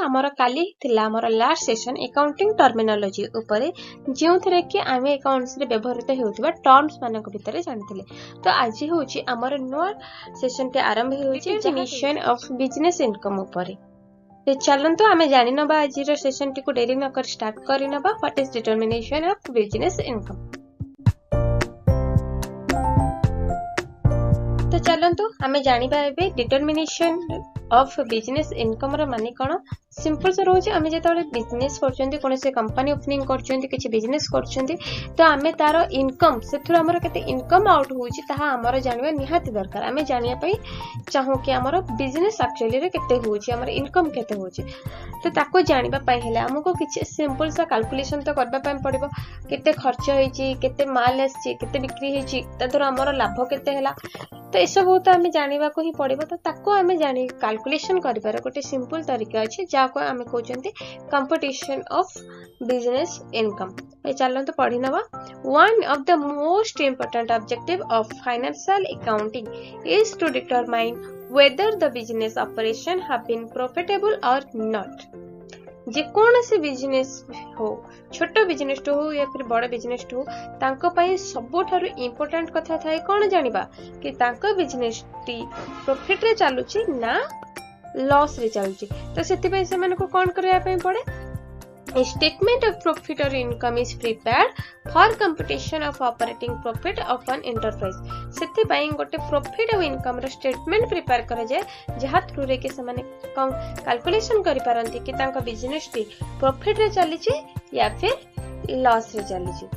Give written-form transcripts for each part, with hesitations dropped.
आमर काली थिला आमर लास्ट सेशन अकाउंटिंग टर्मिनोलॉजी ऊपर जो थे कि आम अकाउंट्स रे व्यवहृत होउथिबा टर्म्स मानक भितर जानथिले। तो आज होची आमर नुआ सेशन टे आरंभ होची डेफिनेशन ऑफ बिजनेस इनकम ऊपर। तो चलंतु आमे जानि नबा आज रो सेशन टी को डेरी न कर स्टार्ट करि नबा what is determination of business income. तो चलंतु आमे जानिबा एबे डिटरमिनेशन ऑफ बिजनेस इनकम रो माने कोन। सिंपल से रोज आमे जेतले बिजनेस करछन्ती कोन से कंपनी ओपनिंग करछन्ती किछि बिजनेस करछन्ती तो आमे तारो इनकम सेथुर हमर केते इनकम आउट होउची ताहा हमर जानिबा निहाती दरकार। आमे जानिया पई चाहू कि हमर बिजनेस एक्चुअली रे केते होउची हमर इनकम केते होउची। तो ताको जानिबा पई हेले हमको किछि सिंपल सा कैलकुलेशन तो करबा पई पड़िबो केते खर्च होईची केते माल आसी केते बिक्री होईची तदर हमर लाभ केते हला। तो ए सब तो आमे जानिबा को ही पड़िबो। तो ताको आमे जानि कैलकुलेशन करिबार गोटे सिंपल तरीका अछि जाको आमे कहउचंती कंपटीशन ऑफ बिजनेस इनकम। ए चलन तो पढ़ी नबा। One of the most important objective of financial accounting is to determine whether the business operation have been profitable or not. जे कौन से बिजनेस हो छोट बिजनेस हो या फिर बड़ बिजनेस हो तांको पई सबोठारु इंपोर्टेंट कथा थाए कौन जानिबा कि तांको बिजनेस टी प्रॉफिट रे चालुची ना लॉस रे चालुची। तो सेति पई से मानको कोन करया पई पड़े A statement of profit or income is prepared for computation of operating profit of an enterprise। सेति पई गोटे प्रॉफिट और इनकम रो स्टेटमेंट प्रिपेयर करा जाय जहा थ्रू रे के समाने कैलकुलेशन करि पारंती कि तांका बिजनेस टी प्रॉफिट रे चली छि या फिर लॉस रे चली छि।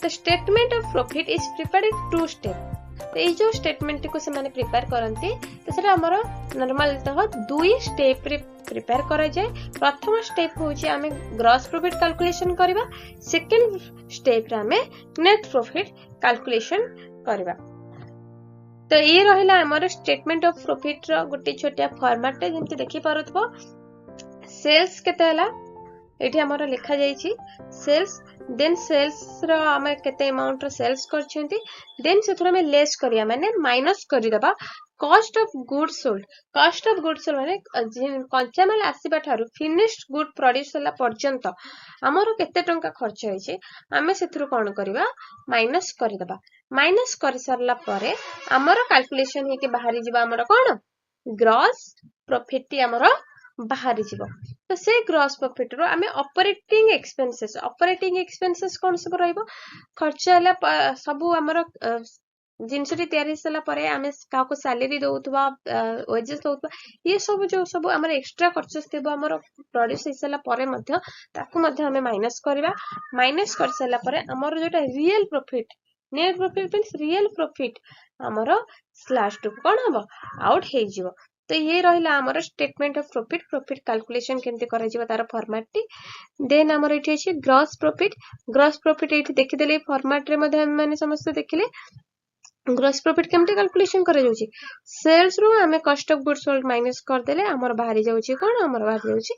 तो statement of profit is prepared in two step. तो ये जो स्टेटमेंट को से माने प्रिपेयर करंती तो सेटा हमर नॉर्मल तह दुई स्टेप रे प्रिपेयर करा जाय। प्रथम स्टेप होची आमे ग्रॉस प्रॉफिट कैलकुलेशन करबा। सेकंड स्टेप रे आमे नेट प्रॉफिट कैलकुलेशन करबा। तो ये रहिला हमर स्टेटमेंट ऑफ प्रॉफिट रो गोटे छोटिया फॉर्मेट रे जेंति देखि पारुथबो। सेल्स केते हला एठी हमर लिखा जाय छी सेल्स देन सेल्स रो हमें केते अमाउंट रो सेल्स करछंती देन से थोड़ा में लेस करिया माने माइनस करि दबा cost of good sold. Cost of good sold माने कच्चा माल आसीबा थारु फिनिश्ड गुड प्रोड्यूस होला पर्यंत हमरो केते टंका खर्च होइछे हमें सेथुरु कोन करबा माइनस करि दबा। माइनस करि सरला परे हमरो कैलकुलेशन हे के बाहरी जिबा हमरो कोन ग्रॉस प्रॉफिट टी हमरो बाहरी जीवो। तो से ग्रॉस प्रॉफिट रो आमे ऑपरेटिंग एक्सपेंसेस कोन सब रहइबो खर्च हला सब हमरो जिनसटी तयारी सला परे आमे काको सैलरी दोउतबा वेजेस दोउतबा ये सब जो सब हमर एक्स्ट्रा खर्च थेबो हमरो प्रोड्यूस हिसला परे मध्य ताकू मध्य हमें माइनस करबा। माइनस कर सला परे हमर जोटा real profit net profit means real profit हमरो स्लैश टू कोन हबो आउट हे जिवो। तो ये रहिला हमर स्टेटमेंट ऑफ प्रॉफिट कैलकुलेशन केनते करा जिवो तार फॉर्मेट टी। देन हमर एठी अछि ग्रॉस प्रॉफिट एठी देखि देले फॉर्मेट रे मध्ये हम माने समस्त देखिले ग्रॉस प्रॉफिट केमते कैलकुलेशन करा जाउची। सेल्स रो हमें cost of goods sold minus कर देले हमर बाहरी जाउची कोन हमर बाहरी जाउची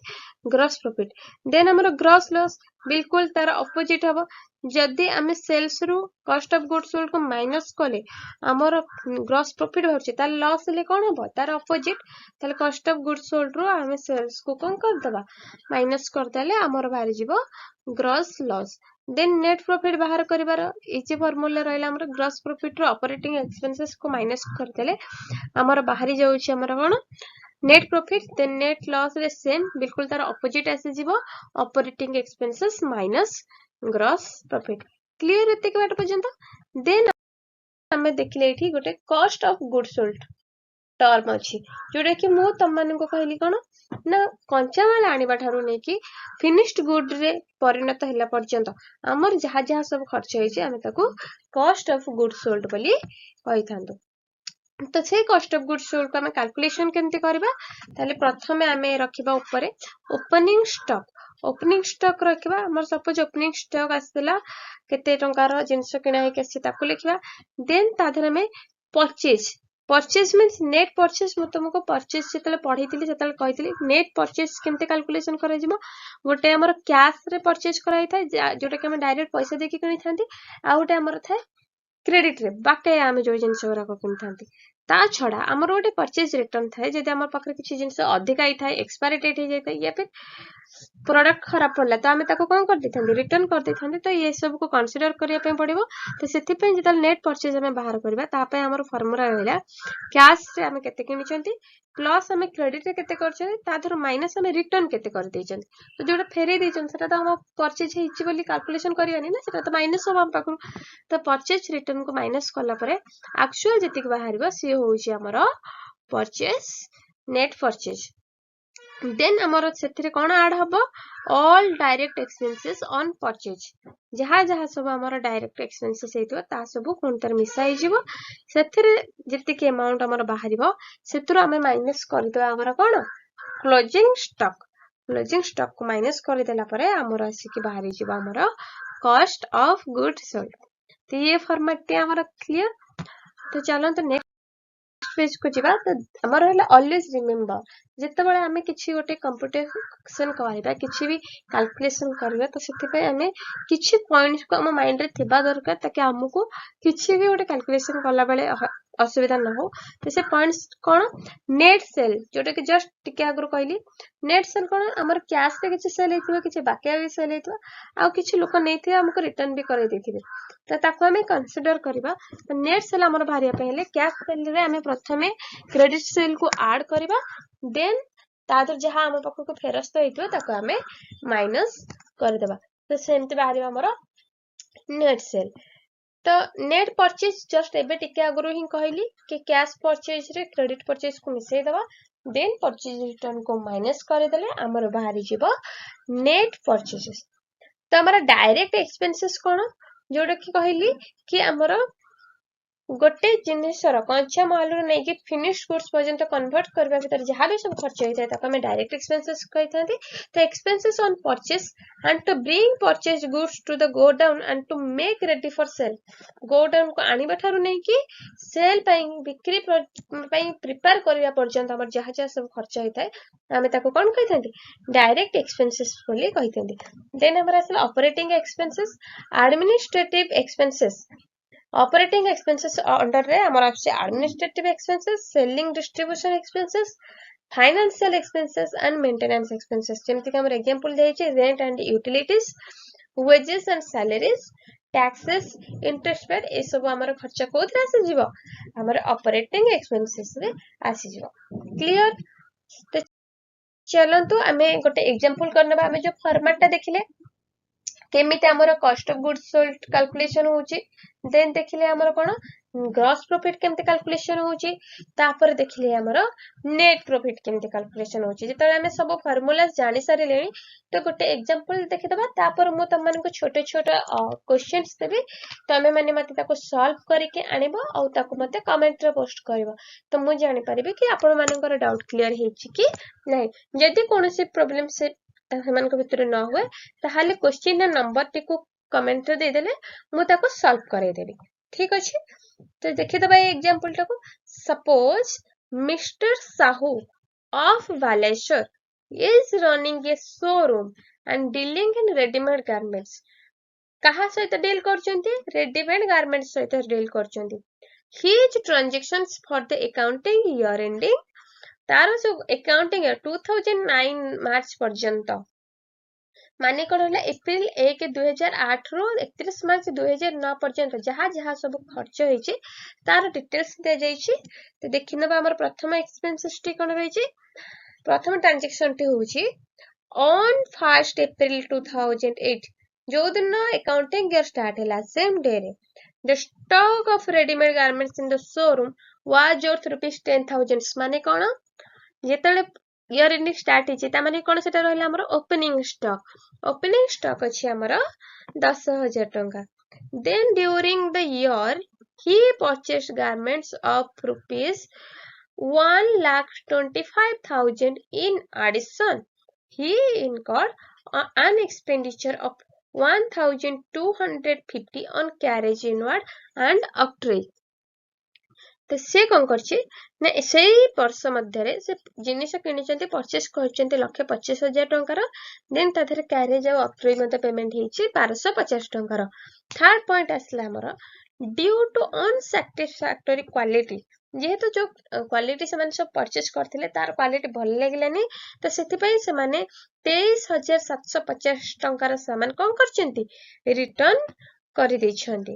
ग्रॉस प्रॉफिट। देन हमर ग्रॉस लॉस बिल्कुल तार ऑपोजिट हबो। जदी हमें सेल्स रो कॉस्ट ऑफ गुड्स सोल्ड को माइनस कले हमर ग्रॉस प्रॉफिट होची तार लॉस ले कोन हबो तार ऑपोजिट। ताले कॉस्ट ऑफ गुड्स सोल्ड रो हमें सेल्स को कोन कर दबा माइनस कर देले हमर बाहरी जिवो gross loss. Then net profit बाहर करिवार इजी फार्मूला रहला हमर ग्रॉस प्रॉफिट रो ऑपरेटिंग एक्सपेंसेस को माइनस कर देले हमर बाहरी जाउची हमर कोन net profit. Then net loss रे सेम बिल्कुल तार ऑपोजिट आसी जिवो operating expenses minus gross profit. Clear एते के बात पर्यंत। देन हमें देखले एठी गोटे cost of good sold term अछि जोडे कि मु तम माने को कहली कोन ना कंचा माल आनिबा थारु नै कि फिनिश्ड गुड रे परिणत हैला पर्यंत हमर जहा जहा सब खर्च होइছে हमें ताको कॉस्ट ऑफ गुड सोल्ड बोली कहि थांदो। तो से कॉस्ट ऑफ गुड सोल्ड को हमें कैलकुलेशन केनते करबा ताले प्रथमे हमें रखिबा ऊपर ओपनिंग स्टॉक रखिबा। हमर सपोज ओपनिंग स्टॉक आसला केते टंकार जिंस किना हे केसी ताको लिखिबा। देन ताधर में परचेज मींस नेट परचेज मु तुमको परचेज जेतले पढैतिली जेतले कहितिली नेट परचेज केमते कैलकुलेशन करै जिवो गोटे हमर कैश रे परचेज कराई थाय जोटा कि हम डायरेक्ट पैसा देके किनि थांती आ गोटे हमर थाय क्रेडिट रे बाके आमे जो जिंस ओरा को किनि थांती ता छड़ा आमर गोटे परचेज रिटर्न थाए जदि आम पाखे किसी जिन अधिका ही थाए एक्सपायरी डेट हो जाए या फिर प्रोडक्ट खराब पड़ला तो आम कौन कर देते रिटर्न कर देते तो ये सब को कंसीडर करने पड़ो तो से जो नेट परचेज आम बाहर करवा आम फर्मुला रहा कैश रे आम केते किनिचंती प्लस आम क्रेडिट रे केते करछंती माइनस आम रिटर्न केते कर देछंती तो जोटा फेरे देछन सेटा तो हम परचेज हेछि बोली कैलकुलेशन करियानी ना सेटा तो माइनस हम पाखु तो परचेज रिटर्न को माइनस कला परे एक्चुअल जतिक बाहरिबा सी होउछि हमर परचेज नेट परचेज देन आमर से कौन ऐड हम all direct expenses on purchase जहाँ जहाँ सब आमर डायरेक्ट एक्सपेंसेस होता सब पुणी मिसाई से जी अमाउंट आमर बाहर से आम माइनस करदे आमर कौन क्लोजिंग स्टॉक को माइनस करदेला आमर आसिक बाहरी जीव आमर कॉस्ट ऑफ गुड्स सोल्ड तो ये फॉर्मेट टी आमर क्लियर तो चलते नेक्स्ट पेज को जीवा तो आमर है ऑलवेज रिमेम्बर जिते बड़े आम किसी गोटे कंप्यूटेशन करवा किसी भी कैलकुलेशन करवा तो से आम किसी पॉइंट्स को आम माइंड रे थिबा दरकार ताकि आमको किसी भी गोटे कैलकुलेशन कला बेले असुविधा न हो तो से पॉइंट्स कौन नेट सेल जोटा कि जस्ट टिके आगु कहली नेट सेल कौन आमर कैश रे किसी सेल होइथिबो किसी बाकी भी सेल होइथिबो आ किसी लोक नैथिबे हमको रिटर्न भी करे देथिबे तो ताको हमें कंसीडर करबा तो नेट सेल आमर बाहरिया पहले कैश सेल रे हमें प्रथमे क्रेडिट सेल को ऐड करबा देन तादर जहां हम पाखो को फेरस्त होइथिबो ताको हमें माइनस कर देबा तो सेमति बाहरिबा हमर नेट सेल तो नेट परचेज जस्ट एबे टिके आगु ही कहली कि कैश परचेज रे क्रेडिट परचेज को मिसई दबा देन परचेज रिटर्न को माइनस कर देले हमर बाहरी जीवो नेट परचेजेस तो हमर डायरेक्ट एक्सपेंसेस कोन जोडा कि कहली कि हमर गोटे जिनिसर कंचा माल रे नै कि फिनिश्ड गुड्स पर्यंत कन्वर्ट करबा भीतर जहां भी सब खर्च होइतै ताको हमें डायरेक्ट एक्सपेंसेस कहैथांती तो expenses on purchase and to bring purchase goods to the godown and to make ready for sale godown को आनिबा थारु नै कि सेल पई बिक्री पई प्रिपेयर करबा पर्यंत हमर जहां जहां सब खर्च होइतै हमें ताको कोन कहैथांती डायरेक्ट एक्सपेंसेस बोली कहैथांती देन हमर असला operating expenses administrative expenses operating expenses under रे हमर आछे administrative expenses selling distribution expenses financial expenses and maintenance expenses जेमति कि हमर एग्जांपल देइ छै rent and utilities wages and salaries taxes interest paid ए सब हमर खर्च कोथरा से जीवो हमर ऑपरेटिंग एक्सपेंसेस रे आसी जीवो क्लियर तो चलंतु हमें गोटे एग्जांपल करनबा हमें जो फॉर्मेट ता देखिले केमिति हमर cost of goods sold calculation होची देन देखिले हमर कोन ग्रॉस प्रॉफिट केमिति कैलकुलेशन होची तापर देखिले हमर नेट प्रॉफिट केमिति कैलकुलेशन होची जेतले हमें सब फार्मूलास जानि सारे लेनी तो गोटे एग्जांपल देखि दबा तापर मु तम मानको छोटे छोटे क्वेश्चंस देबी तमे माने मते ताको सॉल्व करके आनिबो आ ताको मते कमेंट रे पोस्ट करबो तो मु जानि परिबे कि आपण मानकर डाउट क्लियर हेची कि नै यदि कोनोसी प्रॉब्लम से हमान को भितर न हुए ताहाले क्वेश्चन नंबर टी को कमेंट रे दे देले मु ताको सॉल्व करे देबी ठीक अछि तो देखि दबा एग्जांपल टाको suppose mister Sahu of Baleshwar is running a showroom and dealing in ready-made garments कहा सहित डील करचंती रेडीमेड गारमेंट्स सहित डील करचंती his transactions for the accounting year ending तारो जो अकाउंटिंग 2009 मार्च पर्यंत माने कोन होला अप्रैल 1 2008 रो 31 मार्च 2009 पर्यंत जहां जहां सब खर्च होईची तार डिटेल्स दे जाईची तो देखिनबा हमर प्रथम एक्सपेंसेस टी कोन रहिची प्रथम ट्रांजैक्शन टी होची ऑन 1 अप्रैल 2008 जो दिन अकाउंटिंग ईयर स्टार्ट हैला सेम डे रे the stock of ready-made garments in the showroom was worth rupees 10,000 माने कोन जेतले ईयर एंडिंग स्टार्ट हिची ता माने कोन सेटा रहला हमर ओपनिंग स्टॉक अछि हमर 10,000 टंका then during the year he purchased garments of rupees 1,25,000 in addition he incurred an expenditure of 1,250 on carriage inward and octroi तो से कौन करछि ना सेही वर्ष मध्य रे से जिनिस किनिचंती परचेस करचंती 1,25,000 टंकार देन ताधरे कैरेज आ ऑक्ट्री मते पेमेंट हेछि 1,250 टंकार थर्ड पॉइंट आसला हमर ड्यू टू अनसैटिस्फैक्टरी क्वालिटी जेहेतु जो क्वालिटी से सब परचेज करथिले तार क्वालिटी भल लागलानी तो सेथिपई से माने 23,750 टंकार सामान कौन करचंती रिटर्न कर देछंती।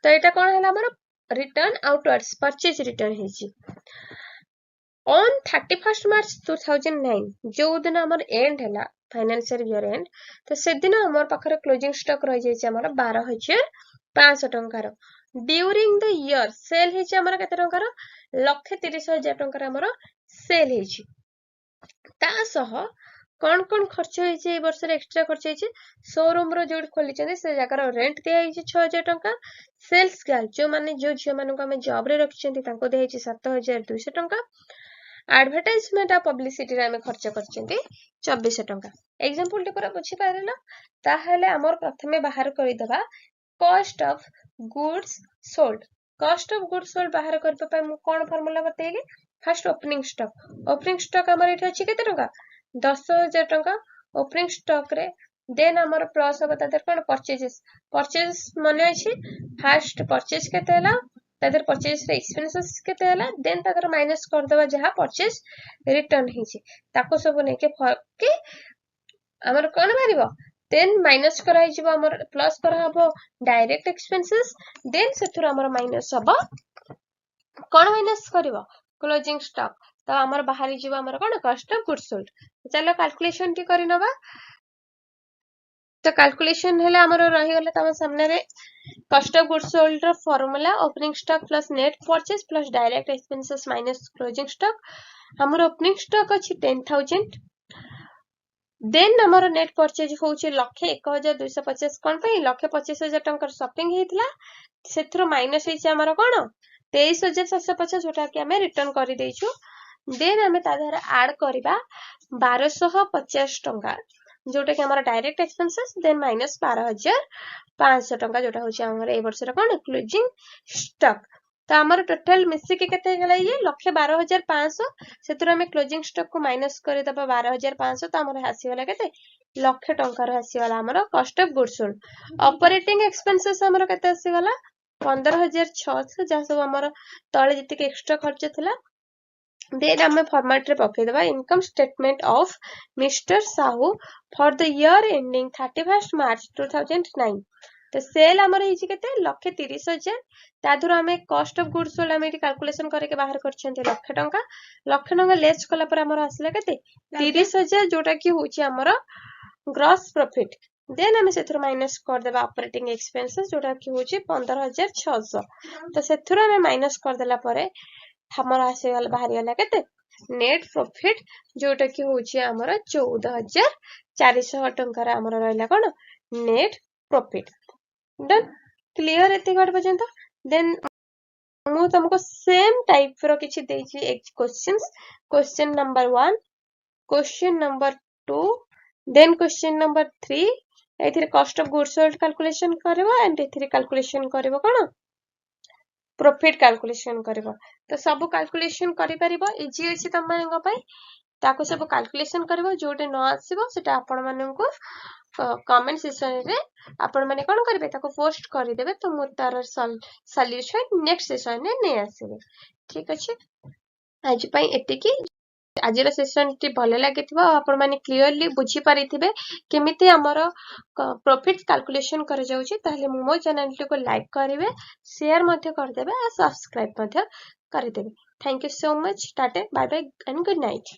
तो एटा कौन है हमर रिटर्न आउटवर्ड्स परचेज रिटर्न हेची ऑन 31 मार्च 2009 जो दिन हमर एंड हैला फाइनेंशियल ईयर एंड तो से दिन हमर पाखरे क्लोजिंग स्टॉक रह जायछि हमर 12,500 टंकार ड्यूरिंग द ईयर सेल हेछि हमर केते टंकार 1,30,000 टंकार हमर सेल हेछि ता सह कौन कौन खर्च होइछि ए वर्ष रे एक्स्ट्रा खर्च होइछि शोरूम रो जोड खोली छथि से जगह रो रेंट दिया होइछि 6,000 टंका सेल्स गर्ल जो माने जो झियो मानको हम जॉब रे रखिछथि तांको दिया होइछि 7,200 टंका एडवर्टाइजमेंट आ पब्लिसिटी रे हम खर्च करछथि 2,400 टंका एग्जांपल टे पूरा बुझी पारेला ताहेले हमर प्रथमे बाहर करि दबा cost of goods sold cost of goods sold बाहर करबा पय मु कोन फार्मूला बतेइली फर्स्ट ओपनिंग स्टॉक हमर एठी अछि केते टंका 10,000 टंका ओपनिंग स्टॉक रे देन हमर प्लस होबा तादर कोन परचेजेस मने अछि फर्स्ट परचेज केते हला तादर परचेज रे एक्सपेंसेस केते हला देन तादर माइनस कर देबा जहा परचेज रिटर्न हिची ताको सब नै के के हमर कोन मारिबो देन माइनस कराई जिवो हमर प्लस करा हबो डायरेक्ट एक्सपेंसेस देन सेथुर हमर माइनस हबो कोन माइनस करिवो क्लोजिंग स्टॉक तो हमर बाहरी जिवो हमर कोन कॉस्ट ऑफ गुड्स सोल्ड चलो कैलकुलेशन टी करि नबा तो कैलकुलेशन हेला हमर रही गले तम सामने रे कॉस्ट ऑफ गुड्स सोल्ड रो formula opening stock plus net purchase plus direct expenses minus closing stock हमर ओपनिंग स्टॉक अछि 10,000 देन हमर नेट परचेज होउछि 1,01,250 कोन पई 1,25,000 टंकर शॉपिंग हेतला सेथरो माइनस हेछि हमर कोन 23,750 जोटा कि हमें रिटर्न करि दैछु देन हमें ताधार ऐड करिबा 1,250 टंका जोटा कि हमारा डायरेक्ट एक्सपेंसेस देन माइनस 12,500 टंका जोटा होछि हमर ए वर्ष रे कोन क्लोजिंग स्टॉक तो हमर टोटल मिसी के केते गेला ये 1,12,500 सेतुर हमें क्लोजिंग स्टॉक को माइनस कर दबा 12,500 तो हमर हासी वाला केते 1,00,000 टंका रो हासी वाला हमर cost of goods sold operating expenses हमर केते हासी वाला 15,600 जा सब हमर तळे जति के एक्स्ट्रा खर्च थिला देन हमें फॉर्मेट रे पके देबा income statement of mister Sahu for the year ending 31 मार्च 2009 तो सेल हमर हिची केते 1,30,000 तादुर हमें कॉस्ट ऑफ गुड्स सोल्ड हमें कैलकुलेशन करके बाहर करछन्ते 1,00,000 टंका लेस कला पर हमर आसले केते 30,000 जोटा कि होची हमर ग्रॉस प्रॉफिट देन हमें सेथुर माइनस कर देबा ऑपरेटिंग एक्सपेंसेस जोटा कि होची 15,600 तो सेथुर हमें माइनस कर देला परे हमर आसे वाला बाहर वाला केते नेट प्रॉफिट जोटा कि होची हमर 14,400 टंका रे हमर रहला कोन नेट प्रॉफिट डन क्लियर एति गड पर्यंत देन मु तुमको सेम टाइप रो किछि देछि एक question number 1 question number 2 then question number 3 एथिरे cost of goods sold calculation करबो एंड एथिरे कैलकुलेशन करबो कोन प्रॉफिट कैलकुलेशन करबो तो सब कैलकुलेशन करि परिबो इजी अछि तम मानक पई ताको सब कैलकुलेशन करबो जोटे न आसीबो सेटा आपण माननको कमेंट सेक्शन रे आपण माने कोन करबे ताको पोस्ट करि देबे तो मु तार सॉल्यूशन नेक्स्ट सेशन ने नै आसीबे ठीक अछि आज पई एतिकी आज सेशन टी भले लागिथिबो आपण माने क्लियरली बुझी परिथिबे केमिति हमर प्रॉफिट कैलकुलेशन कर जाउची ताले मो चैनल को लाइक करिवे शेयर मध्ये कर देबे आ सब्सक्राइब मध्ये कर देबे thank you so much tata bye bye and good night.